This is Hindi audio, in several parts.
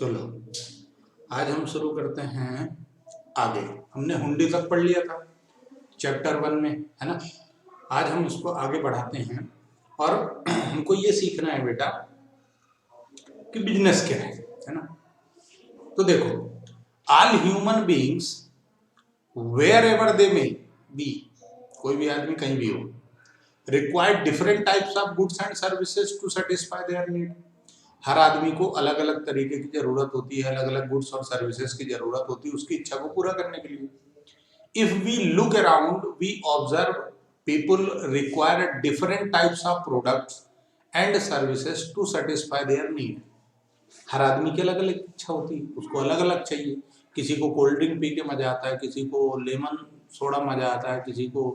तो लो आज हम शुरू करते हैं आगे। हमने हुंडी तक पढ़ लिया था चैप्टर 1 में, है ना। आज हम उसको आगे बढ़ाते हैं और हमको ये सीखना है बेटा कि बिजनेस क्या है ना। तो देखो, all human beings wherever they may be, कोई भी आदमी कहीं भी हो, require different types of goods and services to satisfy their need. हर आदमी को अलग अलग तरीके की जरूरत होती है, अलग अलग गुड्स और सर्विसेज की जरूरत होती है उसकी इच्छा को पूरा करने के लिए। If we look around we observe people require different types of products and services to satisfy their need. हर आदमी की अलग अलग इच्छा होती है, उसको अलग अलग चाहिए। किसी को कोल्ड ड्रिंक पी के मजा आता है, किसी को लेमन सोडा मजा आता है, किसी को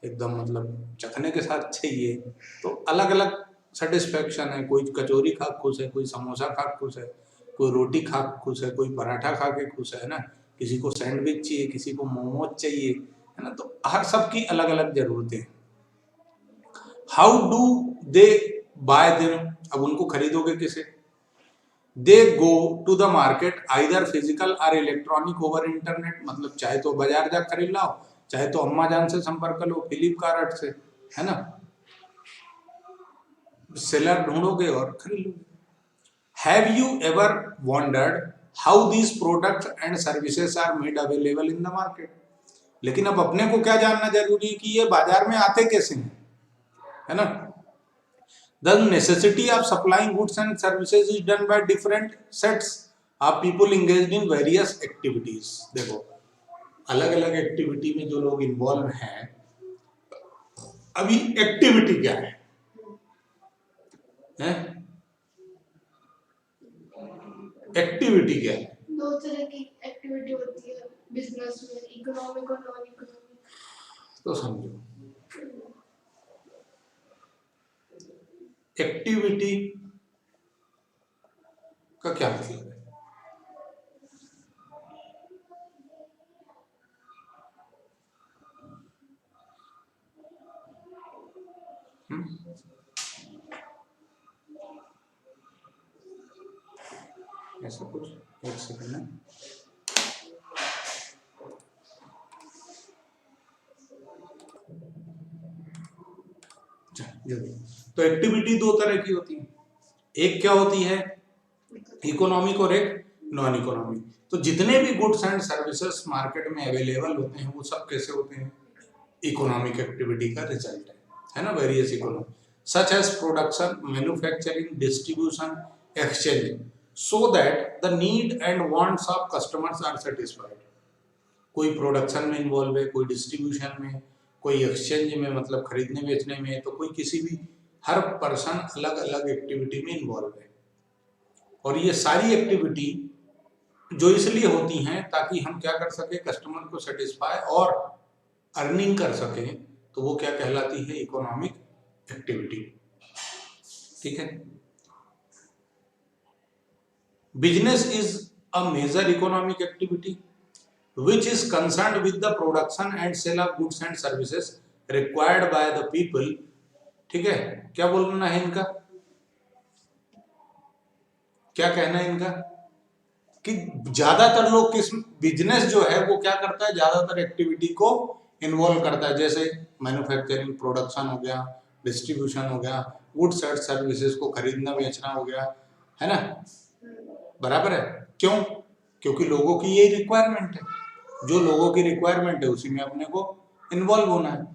एकदम मतलब चखने के साथ चाहिए। तो अलग अलग सेटिस्फेक्शन है। कोई कचौरी खा खुश है, कोई समोसा खा खुश है, कोई रोटी खा खुश है, कोई पराठा खा के खुश है ना। किसी को सैंडविच चाहिए, किसी को मोमोज चाहिए, है ना। तो हर सबकी अलग अलग जरूरतें हैं। How do they buy them, अब उनको खरीदोगे किसे। They go to the market either physical or electronic over internet, मतलब चाहे तो बाजार जा खरीद लाओ, चाहे तो अम्मा जान से संपर्क लो फ्लिपकार्ट से, है ना। सेलर ढूंढोगे और खरीद लोगे। Have you ever wondered how these products and services are made available in the market. लेकिन अब अपने को क्या जानना जरूरी है कि ये बाजार में आते कैसे हैं, है ना। The necessity of supplying goods and services is done by different sets of people engaged in various activities। देखो अलग अलग एक्टिविटी में जो लोग इन्वॉल्व हैं, अभी एक्टिविटी क्या है? एक्टिविटी क्या है? दो तरह की एक्टिविटी होती है बिजनेस में, इकोनॉमिक और नॉन इकोनॉमिक। तो समझो, एक्टिविटी का क्या मतलब है? ऐसा कुछ, एक सेकंड में। तो एक्टिविटी दो तरह की होती है, एक क्या होती है इकोनॉमिक और एक नॉन इकोनॉमिक। तो जितने भी गुड्स एंड सर्विसेज मार्केट में अवेलेबल होते हैं वो सब कैसे होते हैं, इकोनॉमिक एक्टिविटी का रिजल्ट है ना। Various economic such as production, manufacturing, distribution, exchange, so that the need and wants of customers are satisfied. कोई प्रोडक्शन में इन्वॉल्व है, कोई डिस्ट्रीब्यूशन में, कोई एक्सचेंज में मतलब खरीदने बेचने में, तो कोई किसी भी, हर पर्सन अलग अलग एक्टिविटी में इन्वॉल्व है। और ये सारी एक्टिविटी जो इसलिए होती हैं ताकि हम क्या कर सके, कस्टमर को सेटिस्फाई और अर्निंग कर सके। तो वो क्या कहलाती है, इकोनॉमिक एक्टिविटी। ठीक है। Business is a major economic activity which is concerned with the production and sale of goods and services required by the people। ठीक है, क्या बोलना है इनका, क्या कहना है इनका कि ज्यादातर लोग किस, बिजनेस जो है वो क्या करता है, ज्यादातर एक्टिविटी को इन्वॉल्व करता है। जैसे मैन्युफैक्चरिंग, प्रोडक्शन हो गया, डिस्ट्रीब्यूशन हो गया, गुड्स एंड सर्विसेज को खरीदना बेचना हो गया, है ना। बराबर है। क्यों? क्योंकि लोगों की ये रिक्वायरमेंट है, जो लोगों की रिक्वायरमेंट है उसी में अपने को इन्वॉल्व होना है।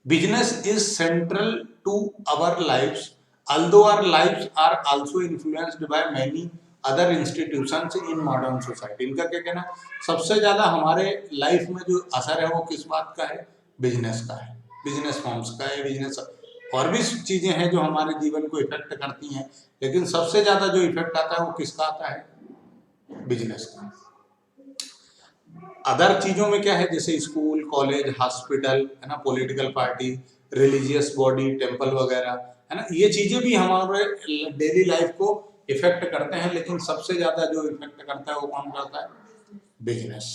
Business is central to our lives, although our lives are also influenced by many other institutions in modern society। इनका क्या कहना है, सबसे ज्यादा हमारे लाइफ में जो असर है वो किस बात का है, बिजनेस का है, बिजनेस फॉर्म्स का है। बिजनेस और भी चीजें हैं जो हमारे जीवन को इफेक्ट करती हैं, लेकिन सबसे ज्यादा जो इफेक्ट आता है वो किसका आता है, बिजनेस का। अदर चीजों में क्या है, जैसे स्कूल, कॉलेज, हॉस्पिटल, है ना, political party, religious body, temple वगैरह, है ना। ये चीजें भी हमारे डेली लाइफ को इफेक्ट करते हैं, लेकिन सबसे ज्यादा जो इफेक्ट करता है वो कौन करता है, business.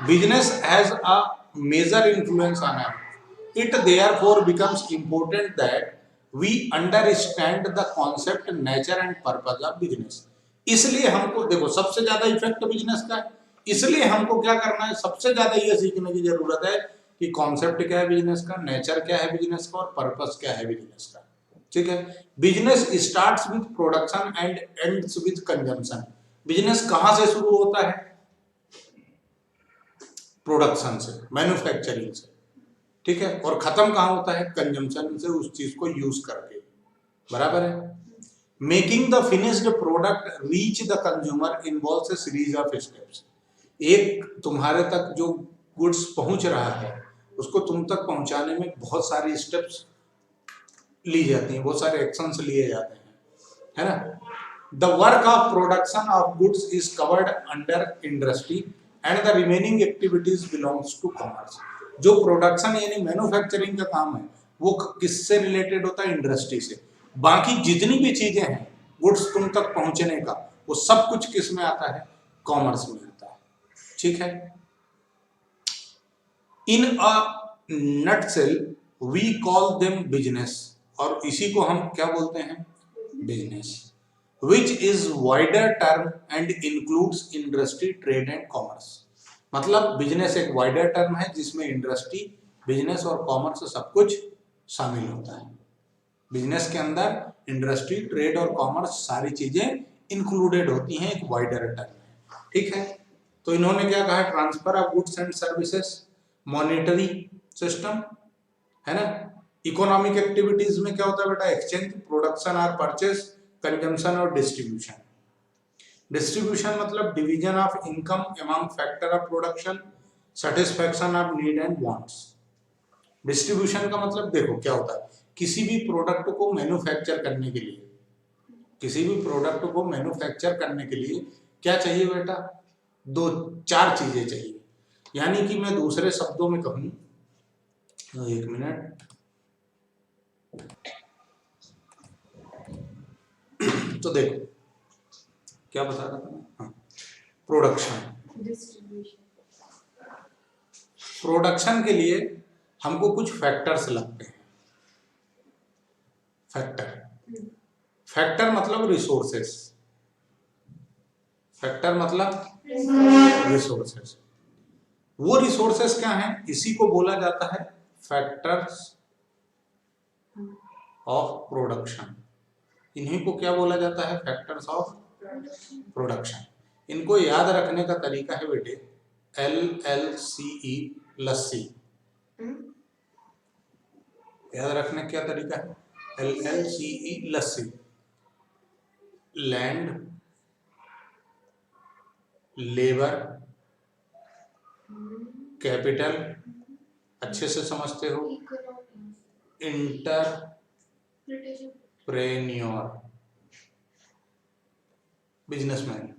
Business has a major influence on us, it therefore becomes important that we understand the concept nature and purpose of business. इसलिए हमको देखो सबसे ज्यादा इफेक्ट बिजनेस का है, इसलिए हमको क्या करना है, सबसे ज्यादा ये सीखने की जरूरत है कि कॉन्सेप्ट क्या है बिजनेस का, नेचर क्या है बिजनेस का, और पर्पस क्या है बिजनेस का। ठीक है। Business starts with production and ends with consumption. Business कहां से शुरू होता है? प्रोडक्शन से, मैन्युफैक्चरिंग से। ठीक है। और खत्म कहां होता है? कंजम्पशन से, उस चीज को यूज करके। बराबर है। Making the finished product reach the consumer involves a series of steps. एक तुम्हारे तक जो गुड्स पहुंच रहा है उसको तुम तक पहुंचाने में बहुत सारी स्टेप्स ली जाती हैं, बहुत सारे एक्शंस लिए जाते हैं, है ना। The work of production of goods is covered under industry and the remaining activities belongs to commerce. जो प्रोडक्शन यानी मैन्युफैक्चरिंग का काम है वो किससे रिलेटेड होता है? इंडस्ट्री से। बाकी जितनी भी चीजें हैं गुड्स तुम तक पहुंचने का, वो सब कुछ किस में आता है? कॉमर्स में आता है। ठीक है। In a nutshell we call them business, और इसी को हम क्या बोलते हैं? Business, which is wider term and includes industry, trade and commerce. मतलब बिजनेस एक वाइडर टर्म है जिसमें इंडस्ट्री, बिजनेस और कॉमर्स सब कुछ शामिल होता है। बिजनेस के अंदर इंडस्ट्री, ट्रेड और कॉमर्स सारी चीजें इंक्लूडेड होती हैं, एक वाइडर टर्म है। ठीक है। तो इन्होंने क्या कहा? Transfer of goods and services, monetary system, है ना। इकोनॉमिक एक्टिविटीज में क्या होता है बेटा? एक्सचेंज, प्रोडक्शन और परचेज, कंजम्पशन और डिस्ट्रीब्यूशन। डिस्ट्रीब्यूशन मतलब division of income among factor of production, satisfaction of need and wants. Distribution का मतलब देखो क्या होता है, किसी भी प्रोडक्ट को मैन्युफैक्चर करने के लिए, किसी भी प्रोडक्ट को मैन्युफैक्चर करने के लिए क्या चाहिए बेटा? दो चार चीजें चाहिए। यानी कि मैं दूसरे शब्दों में कहूं, एक मिनट, तो देखो क्या बता रहा था मैं? हाँ, प्रोडक्शन। प्रोडक्शन के लिए हमको कुछ फैक्टर्स लगते हैं। फैक्टर मतलब रिसोर्सेस, फैक्टर मतलब रिसोर्सेस। वो रिसोर्सेस क्या हैं? इसी को बोला जाता है फैक्टर्स ऑफ प्रोडक्शन। इन्हीं को क्या बोला जाता है? Factors of production. इनको याद रखने का तरीका है बेटे LLCE, लस्सी। याद रखने का क्या तरीका है? LLCE, लस्सी। लैंड, लेबर, कैपिटल, अच्छे से समझते हो, इंटरप्रेन्योर, बिजनेसमैन।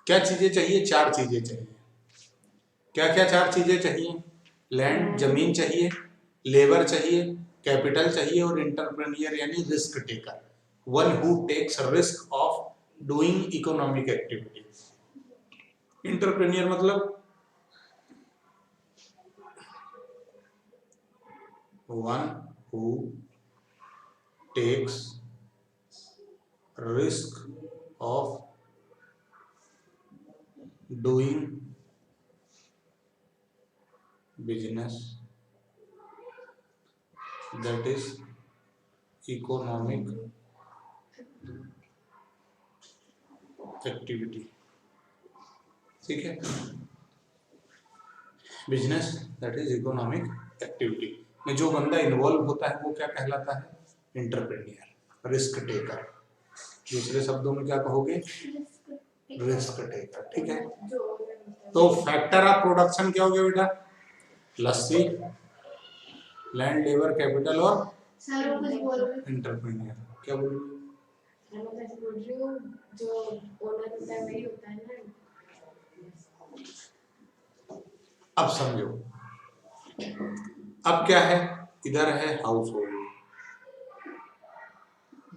क्या चीजें चाहिए? चार चीजें चाहिए। क्या क्या चार चीजें चाहिए? लैंड, जमीन चाहिए, लेबर चाहिए, कैपिटल चाहिए, और इंटरप्रेन्योर यानी risk taker, one who takes risk of doing economic activity. Entrepreneur मतलब one who takes risk of doing business, that is economic activity। ठीक है। Business that is economic activity में जो बंदा इन्वॉल्व होता है वो क्या कहलाता है? Entrepreneur, risk taker. दूसरे शब्दों में क्या कहोगे? Risk taker. ठीक है। तो फैक्टर ऑफ प्रोडक्शन क्या हो गया बेटा? लस्सी, लैंड, लेबर, कैपिटल और इंटरप्रेन्योर। क्या बोलोगे? जो ओनर होता है वही होता है ना। अब समझो, अब क्या है? इधर है हाउस होल्ड,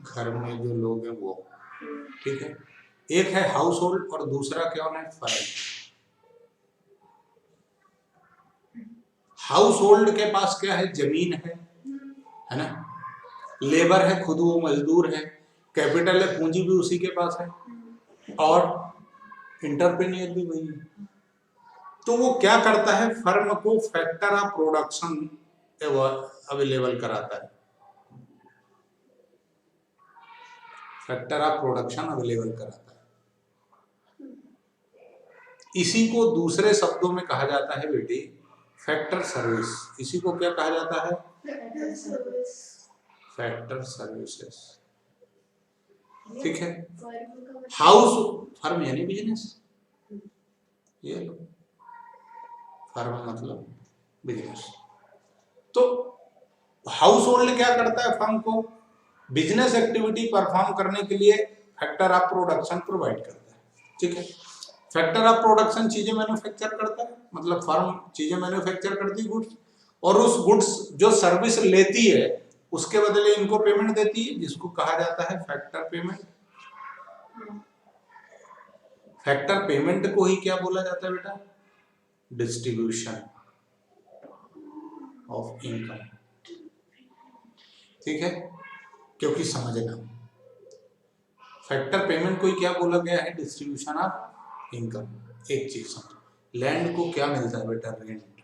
घर में जो लोग हैं वो। ठीक है। एक है हाउस होल्ड और दूसरा क्या है? फर्म। हाउस होल्ड के पास क्या है? जमीन है ना। लेबर है खुद वो मजदूर है, कैपिटल है पूंजी भी उसी के पास है, और इंटरप्रेन्योर भी वही है। तो वो क्या करता है, फर्म को फैक्टर ऑफ प्रोडक्शन अवेलेबल कराता है, फैक्टर ऑफ प्रोडक्शन अवेलेबल कराता है। इसी को दूसरे शब्दों में कहा जाता है बेटे फैक्टर सर्विस। इसी को क्या कहा जाता है, फैक्टर सर्विसेज। ठीक है, हाउस फर्म यानी बिजनेस, ये लो फर्म मतलब बिजनेस। तो हाउस होल्ड क्या करता है, फर्म को बिजनेस एक्टिविटी परफॉर्म करने के लिए फैक्टर ऑफ प्रोडक्शन प्रोवाइड करता है। ठीक है, फैक्टर ऑफ प्रोडक्शन चीजें मैन्युफैक्चर करता है, मतलब फर्म चीजें मैन्युफैक्चर करती है गुड्स, और उस गुड्स जो सर्विस लेती है उसके बदले इनको पेमेंट देती है, जिसको कहा जाता है फैक्टर पेमेंट। फैक्टर पेमेंट को ही क्या बोला जाता है बेटा, डिस्ट्रीब्यूशन ऑफ इनकम। ठीक है, क्योंकि समझना फैक्टर पेमेंट को ही क्या बोला गया है, डिस्ट्रीब्यूशन ऑफ इनकम। एक चीज समझो, लैंड को क्या मिलता है बेटा, रेंट।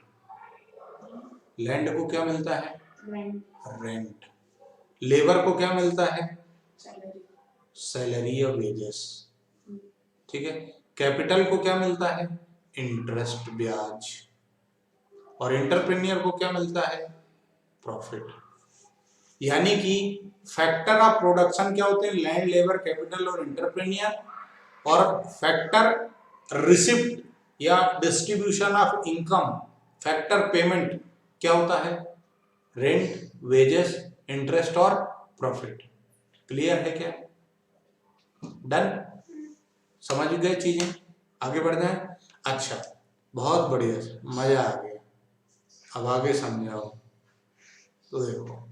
लैंड को क्या मिलता है, रेंट। लेबर को क्या मिलता है, सैलरी या वेजेस। ठीक है, कैपिटल को क्या मिलता है, इंटरेस्ट ब्याज, और एंटरप्रेन्योर को क्या मिलता है, प्रॉफिट। यानी कि फैक्टर ऑफ प्रोडक्शन क्या होते हैं, लैंड, लेबर, कैपिटल और एंटरप्रेन्योर, और फैक्टर रिसिप्ट या distribution of income, factor payment क्या होता है, रेंट, वेजेस, इंटरेस्ट और प्रॉफिट। क्लियर है क्या, डन, समझ गए चीजें, आगे बढ़ जाए। अच्छा, बहुत बढ़िया, मजा आ गया, अब आगे समझाओ। तो देखो,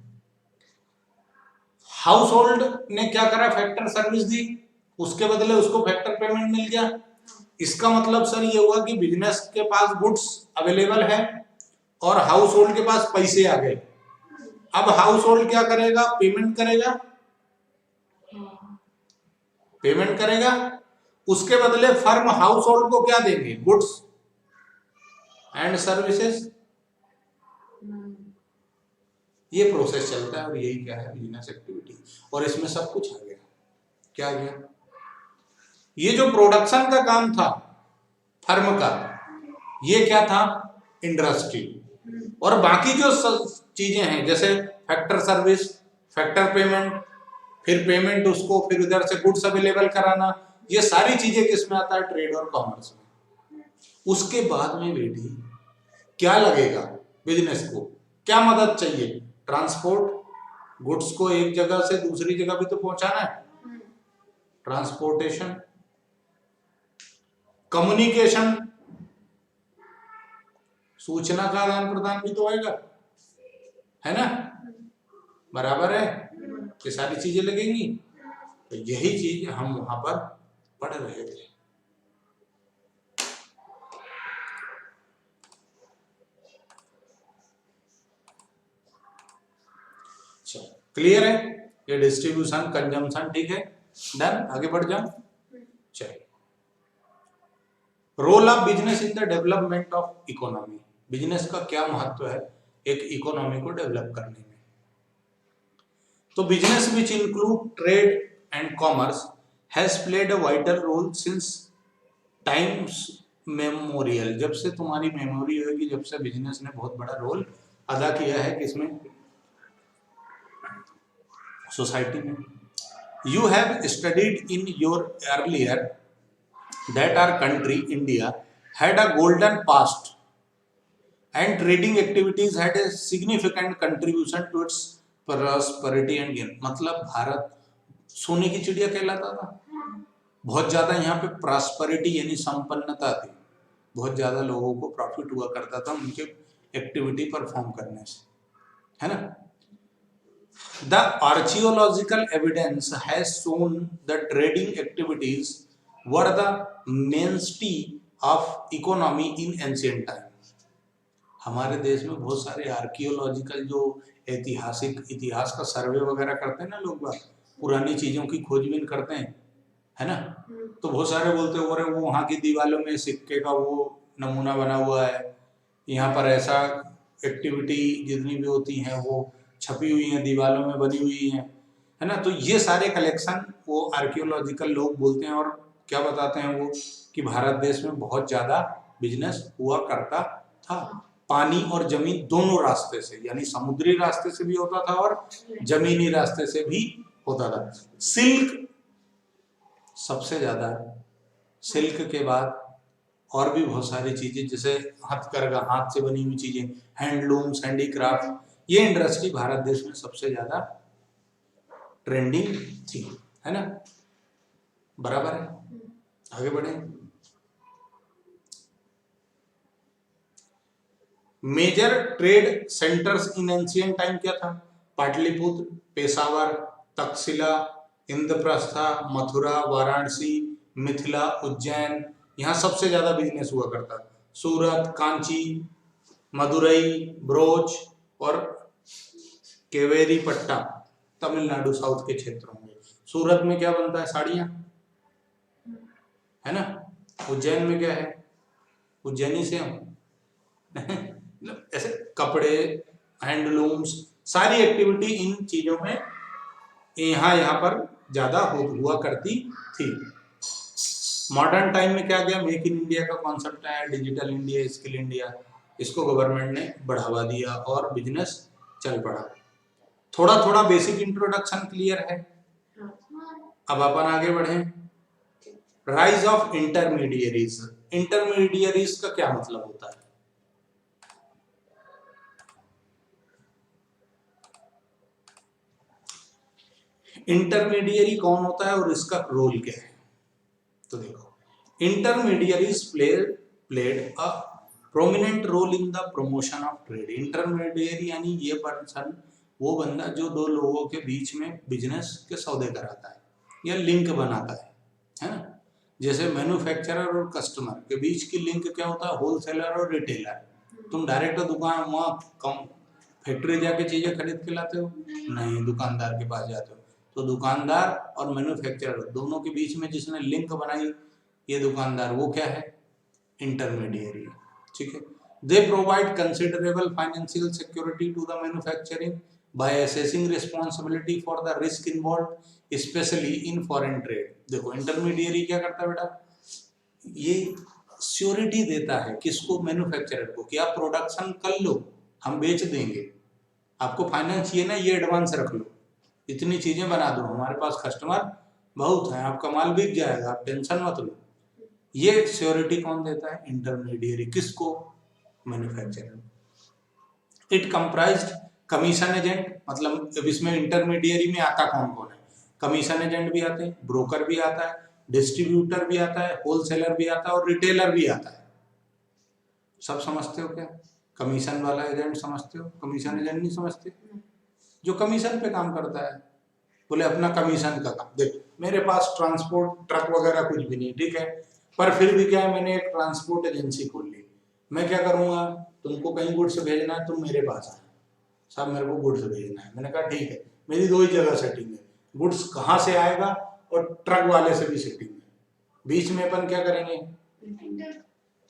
हाउस होल्ड ने क्या करा, फैक्टर सर्विस दी, उसके बदले उसको फैक्टर पेमेंट मिल गया। इसका मतलब सर ये हुआ कि बिजनेस के पास गुड्स अवेलेबल है और हाउस होल्ड के पास पैसे आ गए। अब हाउस होल्ड क्या करेगा, पेमेंट करेगा, पेमेंट करेगा, उसके बदले फर्म हाउस होल्ड को क्या देंगे, गुड्स एंड सर्विसेज। ये प्रोसेस चलता है और यही क्या है, बिजनेस एक्टिविटी। और इसमें सब कुछ आ गया, क्या आ गया, ये जो प्रोडक्शन का काम था फर्म का, ये क्या था, इंडस्ट्री। और बाकी जो चीजें हैं जैसे फैक्टर सर्विस, फैक्टर पेमेंट, फिर पेमेंट उसको फिर उधर से गुड्स अवेलेबल कराना, ये सारी चीजें किसमें आता है, ट्रेड और कॉमर्स में। उसके बाद में बेटी क्या लगेगा, बिजनेस को क्या मदद चाहिए, ट्रांसपोर्ट, गुड्स को एक जगह से दूसरी जगह भी तो पहुंचाना है, ट्रांसपोर्टेशन, कम्युनिकेशन, सूचना का आदान प्रदान भी तो होगा, है ना, बराबर है, ये सारी चीजें लगेंगी। तो यही चीज हम वहां पर पढ़ रहे थे। क्लियर है, ये डिस्ट्रीब्यूशन, कंजम्पशन, ठीक है, डन, आगे बढ़ जाओ। चलिए, role of business in the development of economy. Business का क्या महत्व है एक इकोनॉमी को डेवलप करने में। तो business which include trade and commerce has played a vital role since times memorial. जब से तुम्हारी मेमोरी होगी, जब से बिजनेस ने बहुत बड़ा रोल अदा किया है किसमें, सोसाइटी में। You have studied in your earlier that our country India had a golden past and trading activities had a significant contribution to its prosperity and gain। मतलब भारत सोने की चिड़िया कहलाता था, बहुत ज्यादा यहाँ पे प्रॉस्पेरिटी यानी संपन्नता थी, बहुत ज्यादा लोगों को प्रॉफिट हुआ करता था उनके एक्टिविटी परफॉर्म करने से, है ना। The archaeological evidence has shown the trading activities were the mainstay of economy in ancient time। हमारे देश में बहुत सारे आर्कियोलॉजिकल जो ऐतिहासिक इतिहास का सर्वे वगैरह करते हैं ना लोग बाग, पुरानी चीजों की खोजबीन करते हैं, है ना। तो बहुत सारे बोलते हैं अरे वो वहाँ की दीवारों में सिक्के का वो नमूना बना हुआ है, यहाँ पर ऐसा एक्टिविटी जितनी भी होती हैं वो छपी हुई हैं, दीवारों में बनी हुई हैं, है ना। तो ये सारे कलेक्शन वो आर्कियोलॉजिकल लोग बोलते हैं और क्या बताते हैं वो कि भारत देश में बहुत ज़्यादा बिजनेस हुआ करता था, पानी और जमीन दोनों रास्ते से, यानी समुद्री रास्ते से भी होता था और जमीनी रास्ते से भी होता था। सिल्क सबसे ज़्यादा, सिल्क के बाद और भी बहुत सारी चीज़ें जैसे हथकरघा, हाथ से बनी हुई चीज़ें, हैंडलूम्स, हैंडीक्राफ्ट, ये इंडस्ट्री भारत देश में सबसे ज़्यादा ट्रेंडिंग थी, है ना। बराबर है, आगे बढ़े। Major trade centres in ancient time क्या था? पाटलिपुत्र, पेशावर, तक्षशिला, इंद्रप्रस्था, मथुरा, वाराणसी, मिथिला, उज्जैन, यहाँ सबसे ज्यादा बिजनेस हुआ करता। सूरत, कांची, मदुरई, ब्रोच और केवेरी पट्टा तमिलनाडु साउथ के क्षेत्र होंगे। सूरत में क्या बनता है? साड़ियाँ, है ना। उज्जैन में क्या है? उज्जैनी से हम ऐसे कपड़े, हैंडलूम्स, सारी एक्टिविटी इन चीजों में यहाँ पर ज्यादा हुआ करती थी। मॉडर्न टाइम में क्या गया? मेक इन इंडिया का कॉन्सेप्ट आया, डिजिटल इंडिया, स्किल इंडिया, इसको गवर्नमेंट ने बढ़ावा दिया और बिजनेस चल पड़ा। थोड़ा थोड़ा बेसिक इंट्रोडक्शन क्लियर है। अब अपन आगे बढ़े। Rise of intermediaries. इंटरमीडियरीज का क्या मतलब होता है? इंटरमीडियरी कौन होता है और इसका रोल क्या है? तो देखो, intermediaries played a prominent role in the promotion of trade. Intermediary यानी ये पर्सन, वो बंदा जो दो लोगों के बीच में बिजनेस के सौदे कराता है या लिंक बनाता है ना। जैसे मैन्युफैक्चरर और कस्टमर के बीच की लिंक क्या होता है? होलसेलर और रिटेलर। तुम डायरेक्ट दुकान वहाँ कम फैक्ट्री जाके चीजें खरीद के लाते हो? नहीं, दुकानदार के पास जाते हो। तो दुकानदार और मैन्युफैक्चरर दोनों के बीच में जिसने लिंक बनाई, ये दुकानदार, वो क्या है? इंटरमीडियरी, ठीक है। They provide considerable financial security to the manufacturing by assessing responsibility for the risk involve specially in foreign trade. देखो, इंटरमीडियरी क्या करता है बेटा? ये श्योरिटी देता है किसको? मैन्युफैक्चरर को, कि आप प्रोडक्शन कर लो, हम बेच देंगे, आपको फाइनेंस चाहिए ना, ये एडवांस रख लो, इतनी चीजें बना दो, हमारे पास कस्टमर बहुत है, आपका माल बिक जाएगा, आप टेंशन मत लो। ये श्योरिटी कौन देता है? इंटरमीडियरी। किसको? Manufacturer. It comprised commission agent, मतलब अब इसमें इंटरमीडियरी में आता कौन कौन है? कमीशन एजेंट भी आते हैं, ब्रोकर भी आता है, डिस्ट्रीब्यूटर भी आता है, होलसेलर भी आता है और रिटेलर भी आता है। सब समझते हो क्या? कमीशन वाला एजेंट समझते हो? कमीशन एजेंट नहीं समझते? जो कमीशन पे काम करता है, बोले अपना कमीशन का काम। देख, मेरे पास ट्रांसपोर्ट ट्रक वगैरह कुछ भी नहीं, ठीक है, पर फिर भी क्या है, मैंने एक ट्रांसपोर्ट एजेंसी खोल ली। मैं क्या करूंगा? तुमको कहीं गुड्स भेजना है, तुम मेरे पास आए, साहब मेरे को गुड्स भेजना है। मैंने कहा ठीक है, मेरी दो ही जगह सेटिंग है, गुड्स कहाँ से आएगा और ट्रक वाले से भी सेटिंग है। बीच में अपन क्या करेंगे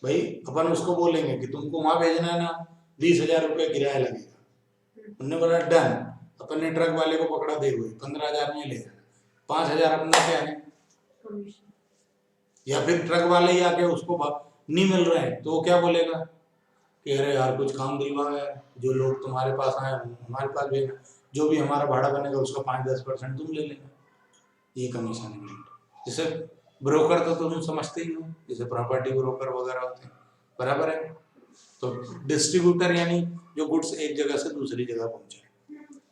भाई? अपन उसको बोलेंगे कि तुमको वहां भेजना है ना, 20,000 रुपये किराया लगेगा। उन्होंने बोला डन। अपन ने ट्रक वाले को पकड़ा, दे हुए 15,000 में ले जाना, 5,000 अपना क्या है? या फिर ट्रक वाले ही आके उसको नहीं मिल रहे हैं तो वो क्या बोलेगा कि अरे यार कुछ काम दिलवा है, जो लोग तुम्हारे पास आए हमारे पास भेजना, जो भी हमारा भाड़ा बनेगा उसका 5-10% तुम ले लेना। ये कमीशन एग्रीमेंट। जैसे ब्रोकर तो तुम समझते ही हो, जैसे प्रॉपर्टी ब्रोकर वगैरह होते हैं, बराबर है। तो डिस्ट्रीब्यूटर यानी जो गुड्स एक जगह से दूसरी जगह पहुंचे।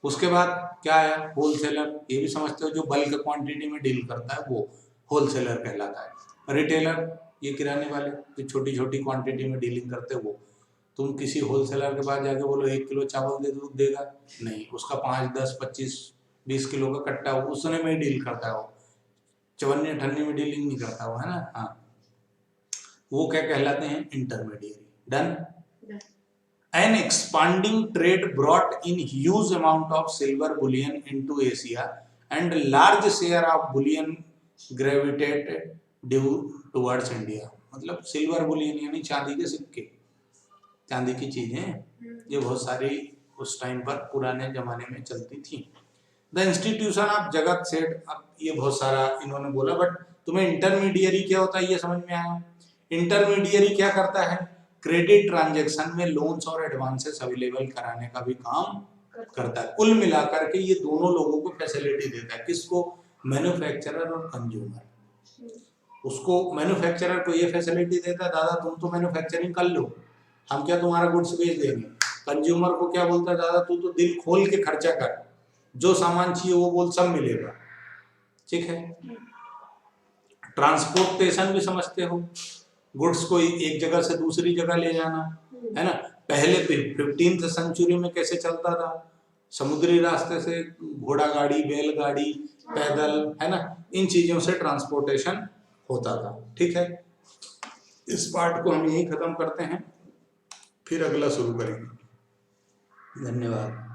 उसके बाद क्या आया? होलसेलर, ये भी समझते हो, जो बल्क क्वांटिटी में डील करता है वो होलसेलर कहलाता है। रिटेलर, ये किराने वाले जो छोटी छोटी क्वांटिटी में डीलिंग करते हैं वो। तुम किसी होलसेलर के पास जाके बोलो 1 किलो चावल दे दो, देगा नहीं, उसका 5, 10, 25, 20 किलो का कट्टा उसने में डील करता है, वो चवन्नी अठन्नी में डीलिंग नहीं करता वो, है ना। हाँ, वो क्या कहलाते हैं? Intermediary. Done. An expanding trade brought in huge amount of silver bullion into Asia, and a large share of bullion gravitated due towards India. मतलब सिल्वर बुलियन यानी चांदी के सिक्के, चांदी की चीजें ये बहुत सारी उस टाइम पर पुराने जमाने में चलती थी। द इंस्टीट्यूशन ऑफ जगत सेठ, अब ये बहुत सारा इन्होंने बोला, बट तुम्हें इंटरमीडियरी क्या होता है ये समझ में आया? इंटरमीडियरी क्या करता है? क्रेडिट ट्रांजैक्शन में लोन्स और एडवांसेस अवेलेबल कराने का भी काम करता है। कुल मिलाकर के ये दोनों लोगों को फैसिलिटी देता है। किसको? मैन्युफैक्चरर और कंज्यूमर। उसको मैन्युफैक्चरर को ये फैसिलिटी देता है, दादा तुम तो मैन्युफैक्चरिंग कर लो, हम क्या तुम्हारा गुड्स बेच देंगे। कंज्यूमर को क्या बोलता है, दादा तू तो दिल खोल के खर्चा कर, जो सामान चाहिए वो बोल, सब मिलेगा, ठीक है। ट्रांसपोर्टेशन भी समझते हो, गुड्स को एक जगह से दूसरी जगह ले जाना, है ना। पहले 15th सेंचुरी में कैसे चलता था? समुद्री रास्ते से, घोड़ा गाड़ी, बैलगाड़ी, पैदल, है ना, इन चीजों से ट्रांसपोर्टेशन होता था, ठीक है। इस पार्ट को हम यही खत्म करते हैं, फिर अगला शुरू करेंगे। धन्यवाद।